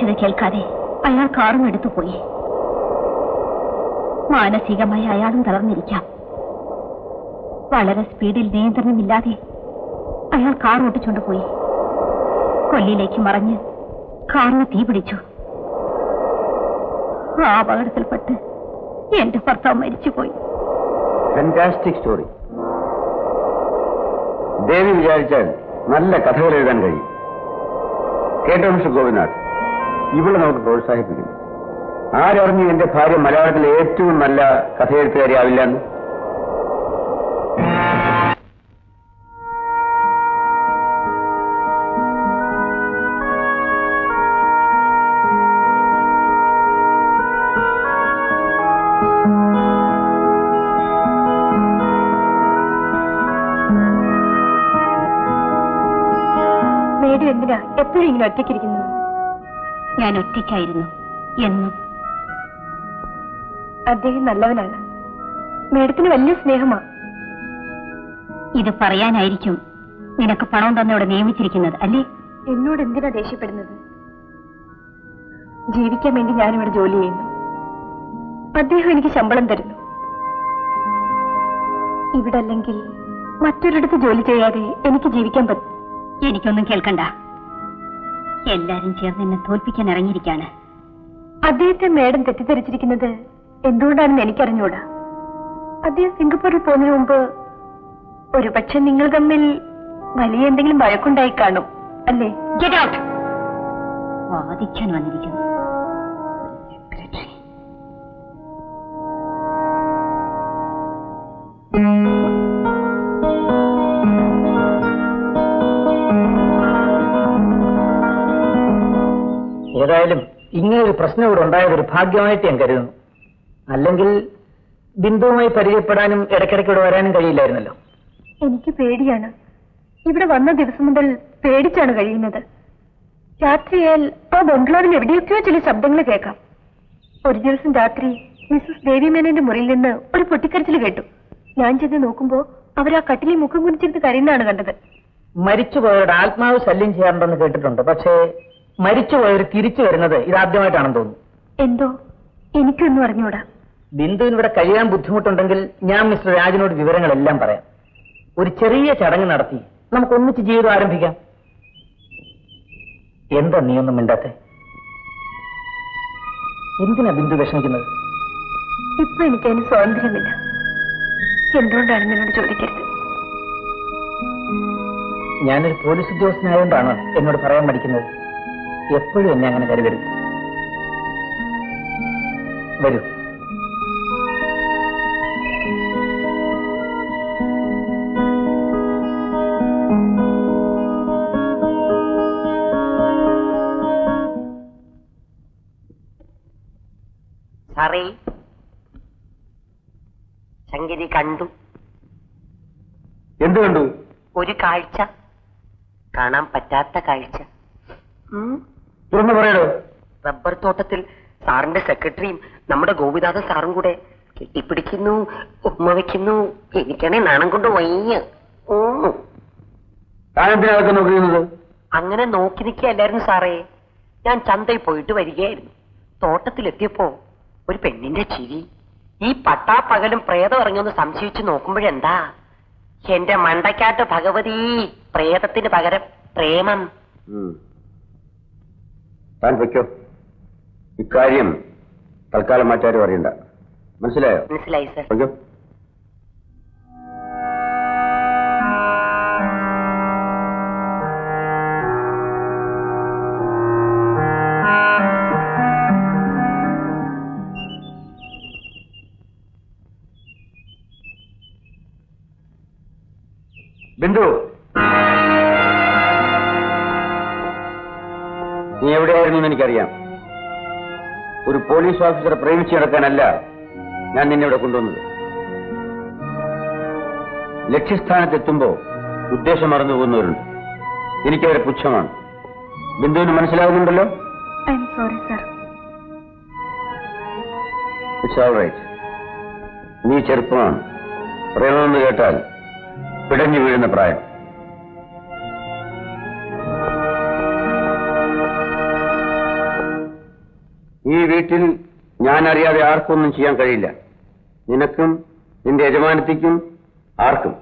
കേൾക്കാതെ അയാൾ കാറും എടുത്തുപോയി. മാനസികമായി അയാളും തളർന്നിരിക്കാം. വളരെ സ്പീഡിൽ നിയന്ത്രണമില്ലാതെ അയാൾ കാർ ഓട്ടിച്ചുകൊണ്ടുപോയി. കൊല്ലിയിലേക്ക് മറഞ്ഞ് കാറിന് തീ പിടിച്ചു. ആ അപകടത്തിൽപ്പെട്ട് എന്റെ ഭർത്താവ് മരിച്ചുപോയി. Fantastic story. ദേവി വിചാരിച്ചാൽ നല്ല കഥകൾ എഴുതാൻ കഴിയും. കേട്ടോ മിസ്റ്റർ ഗോപിനാഥ്, ഇവിടെ നമുക്ക് പ്രോത്സാഹിപ്പിക്കുന്നു. ആരറിഞ്ഞു എന്റെ ഭാര്യ മലയാളത്തിലെ ഏറ്റവും നല്ല കഥയെഴുത്തുകാരിയാവില്ല എന്ന്? എന്തിനാ എപ്പോഴും ഇങ്ങനെ ഒറ്റയ്ക്കിരിക്കുന്നത്? ഞാൻ ഒറ്റയ്ക്കായിരുന്നു എന്നും. അദ്ദേഹം നല്ലവനാണ്. മേഡത്തിന് വലിയ സ്നേഹമാണ്. ഇത് പറയാനായിരിക്കും നിനക്ക് പണം തന്നോടെ നിയമിച്ചിരിക്കുന്നത് അല്ലേ? എന്നോട് എന്തിനാ ദേഷ്യപ്പെടുന്നത്? ജീവിക്കാൻ വേണ്ടി ഞാനിവിടെ ജോലി ചെയ്യുന്നു. അദ്ദേഹം എനിക്ക് ശമ്പളം തരുന്നു. ഇവിടെ അല്ലെങ്കിൽ മറ്റൊരിടത്ത് ജോലി ചെയ്യാതെ എനിക്ക് ജീവിക്കാൻ പറ്റും. എനിക്കൊന്നും കേൾക്കണ്ട. എല്ലാരും ചേർന്ന് എന്നെ തോൽപ്പിക്കാൻ ഇറങ്ങിയിരിക്കാണ്. അദ്ദേഹത്തെ മേഡം തെറ്റിദ്ധരിച്ചിരിക്കുന്നത് എന്തുകൊണ്ടാണെന്ന് എനിക്കറിഞ്ഞൂടാ. അദ്ദേഹം സിംഗപ്പൂരിൽ പോകുന്നതിന് മുമ്പ് ഒരുപക്ഷെ നിങ്ങൾ തമ്മിൽ വലിയ എന്തെങ്കിലും വഴക്കുണ്ടായി കാണും അല്ലേ? Get out. വാദിക്കാൻ വന്നിരിക്കുന്നു. ഏതായാലും ഇങ്ങനൊരു പ്രശ്നം ഇവിടെ ഉണ്ടായത് ഒരു ഭാഗ്യമായിട്ട് ഞാൻ കരുതുന്നു. അല്ലെങ്കിൽ ബിന്ദുവുമായി പരിചയപ്പെടാനും ഇടയ്ക്കിടയ്ക്ക് ഇവിടെ വരാനും കഴിയില്ലായിരുന്നല്ലോ. എനിക്ക് പേടിയാണ്. ഇവിടെ വന്ന ദിവസം മുതൽ പേടിച്ചാണ് കഴിയുന്നത്. രാത്രിയാൽ ആ ബംഗ്ലാവിൽ എവിടെയൊക്കെയോ ചില ശബ്ദങ്ങൾ കേൾക്കാം. ഒരു ദിവസം രാത്രി മിസ്സസ് ദേവി മേനോന്റെ മുറിയിൽ നിന്ന് ഒരു പൊട്ടിക്കരച്ചിൽ കേട്ടു. ഞാൻ ചെന്ന് നോക്കുമ്പോ അവർ ആ കട്ടിലിൽ മുഖം കുനിച്ചിരുന്ന് കരയുന്നതാണ് കണ്ടത്. മരിച്ചുപോയവരുടെ ആത്മാവ് ശല്യം ചെയ്യാറുണ്ടെന്ന് കേട്ടിട്ടുണ്ട്. പക്ഷേ മരിച്ചുപോയവർ തിരിച്ചു വരുന്നത് ഇതാദ്യമായിട്ടാണെന്ന് തോന്നുന്നു. എന്തോ എനിക്കൊന്നും അറിഞ്ഞൂടാ. ബിന്ദുവിന് ഇവിടെ കഴിയാൻ ബുദ്ധിമുട്ടുണ്ടെങ്കിൽ ഞാൻ മിസ്റ്റർ രാജിനോട് വിവരങ്ങളെല്ലാം പറയാം. ഒരു ചെറിയ ചടങ്ങ് നടത്തി നമുക്ക് ഒന്നിച്ച് ജീവിതം ആരംഭിക്കാം. എന്താ നീയൊന്നും മിണ്ടാത്തെ? എന്തിനാ ബിന്ദു വിഷമിക്കുന്നത്? ഇപ്പൊ എനിക്കതിന് സ്വാതന്ത്ര്യമില്ല. എന്തുകൊണ്ടാണ് നിന്നോട് ചോദിക്കരുത്. ഞാനൊരു പോലീസ് ഉദ്യോഗസ്ഥനായതുകൊണ്ടാണ് എന്നോട് പറയാൻ പഠിക്കുന്നത്. എപ്പോഴും എന്നെ അങ്ങനെ കരുതരുത്. വരൂ. സാറേ, ശങ്കരി കണ്ടു. എന്ത് കണ്ടു? ഒരു കാഴ്ച, കാണാൻ പറ്റാത്ത കാഴ്ച. തുറന്നു പറയണോ? റബ്ബർ തോട്ടത്തിൽ സാറിന്റെ സെക്രട്ടറിയും നമ്മുടെ ഗോപിനാഥൻ സാറും കൂടെ കെട്ടിപ്പിടിക്കുന്നു, ഉമ്മ വയ്ക്കുന്നു. എനിക്കാണെ നാണം കൊണ്ട് വയ്യ. താനെന്തിനൊക്കെ നോക്കുന്നത്? അങ്ങനെ നോക്കി നിൽക്കുകയല്ലായിരുന്നു സാറേ. ഞാൻ ചന്തയിൽ പോയിട്ട് വരികയായിരുന്നു. തോട്ടത്തിലെത്തിയപ്പോ ഒരു പെണ്ണിന്റെ ചിരി. ഈ പട്ടാപ്പകലും പ്രേതം ഇറങ്ങിയൊന്ന് സംശയിച്ചു നോക്കുമ്പോഴെന്താ, എന്റെ മണ്ടക്കാട്ട് ഭഗവതി, പ്രേതത്തിന് പകരം പ്രേമം. താൻ വയ്ക്കോ. ഇക്കാര്യം തൽക്കാലം മറ്റാരും അറിയണ്ട. മനസ്സിലായോ? മനസ്സിലായി സർ. വയ്ക്കോ. ബിന്ദു, നീ എവിടെയായിരുന്നു എന്ന് എനിക്കറിയാം. ഒരു പോലീസ് ഓഫീസറെ പ്രേമിച്ചു നടക്കാനല്ല ഞാൻ നിന്നെ ഇവിടെ കൊണ്ടുവന്നത്. ലക്ഷ്യസ്ഥാനത്തെത്തുമ്പോ ഉദ്ദേശം മറന്നു പോകുന്നവരുണ്ട്. എനിക്കവരെ പുച്ഛമാണ്. ബിന്ദുവിന് മനസ്സിലാകുന്നുണ്ടല്ലോ? Sorry sir. It's all right. നീ ചെറുപ്പമാണ്. പ്രേമമെന്ന് കേട്ടാൽ പിടഞ്ഞു വീഴുന്ന പ്രായം. ഈ വീട്ടിൽ ഞാൻ അറിയാതെ ആർക്കും ഒന്നും ചെയ്യാൻ കഴിയില്ല. നിനക്കും നിന്റെ യജമാനത്തിക്കും ആർക്കും.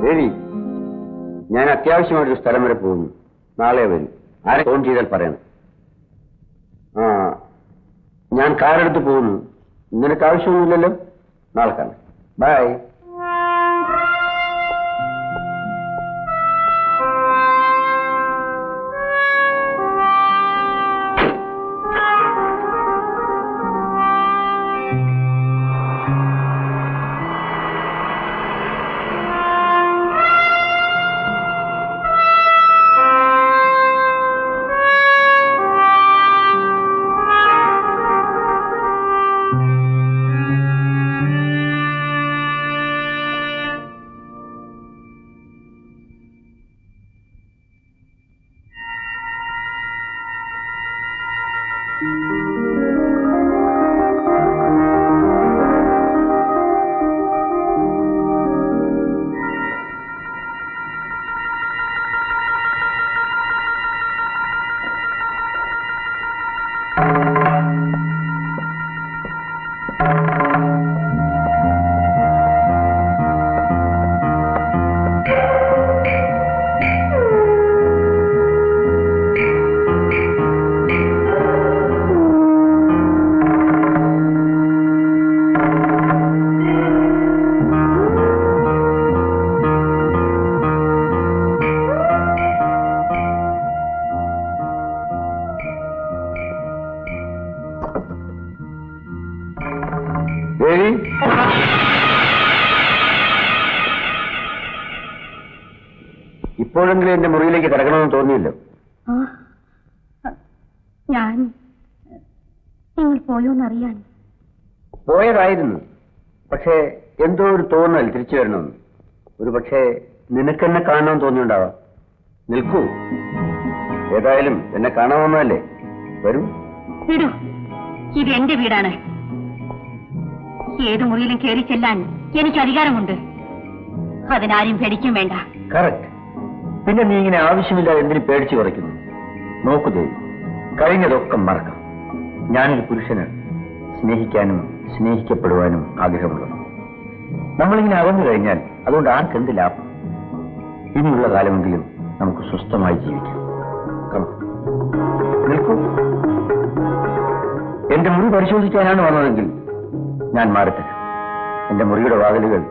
ശരി, ഞാൻ അത്യാവശ്യമായിട്ടൊരു സ്ഥലം വരെ പോകുന്നു. നാളെ വരും. ആരെ ഫോൺ ചെയ്താൽ പറയണം. ഞാൻ കാറെടുത്ത് പോകുന്നു. നിനക്ക് ആവശ്യമൊന്നുമില്ലല്ലോ. നാളെ കാണാം. ബൈ. ഇപ്പോഴെങ്കിലും എന്റെ മുറിയിലേക്ക് കിടക്കണമെന്ന് തോന്നിയില്ലോ? ഞാൻ നിങ്ങൾ പോയോന്നറിയാൻ. പോയതായിരുന്നു. പക്ഷേ എന്തോ ഒരു തോന്നൽ തിരിച്ചു വരണമെന്ന്. ഒരു പക്ഷേ നിനക്കെന്നെ കാണണമെന്ന് തോന്നിയുണ്ടാവാം. നിൽക്കൂ, ഏതായാലും എന്നെ കാണാമെന്നല്ലേ. വരൂ. വിടൂ, ഇത് എന്റെ വീടാണ്. ഏത് മുറിയിലും കയറി ചെല്ലാൻ എനിക്ക് അധികാരമുണ്ട്. അതിനാരും പേടിക്കും വേണ്ട. കറക്റ്റ്. പിന്നെ നീ ഇങ്ങനെ ആവശ്യമില്ലാതെ എന്തിനു പേടിച്ചു കുറയ്ക്കുന്നു? നോക്കൂ ദേവി, കഴിഞ്ഞതൊക്കെ മറക്കാം. ഞാനൊരു പുരുഷനാണ്. സ്നേഹിക്കാനും സ്നേഹിക്കപ്പെടുവാനും ആഗ്രഹമുള്ളത്. നമ്മളിങ്ങനെ അകന്നു കഴിഞ്ഞാൽ അതുകൊണ്ട് ആർക്കെന്ത് ലാഭം? ഇനിയുള്ള കാലമെങ്കിലും നമുക്ക് സ്വസ്ഥമായി ജീവിക്കാം. നിൽക്കൂ. എന്റെ മുറി പരിശോധിക്കാനാണ് വന്നതെങ്കിൽ ഞാൻ മാറിത്തരാം. എന്റെ മുറിയുടെ വാതിലുകൾ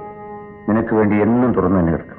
നിനക്ക് വേണ്ടി എന്നും തുറന്നു തന്നെ കിടക്കാം.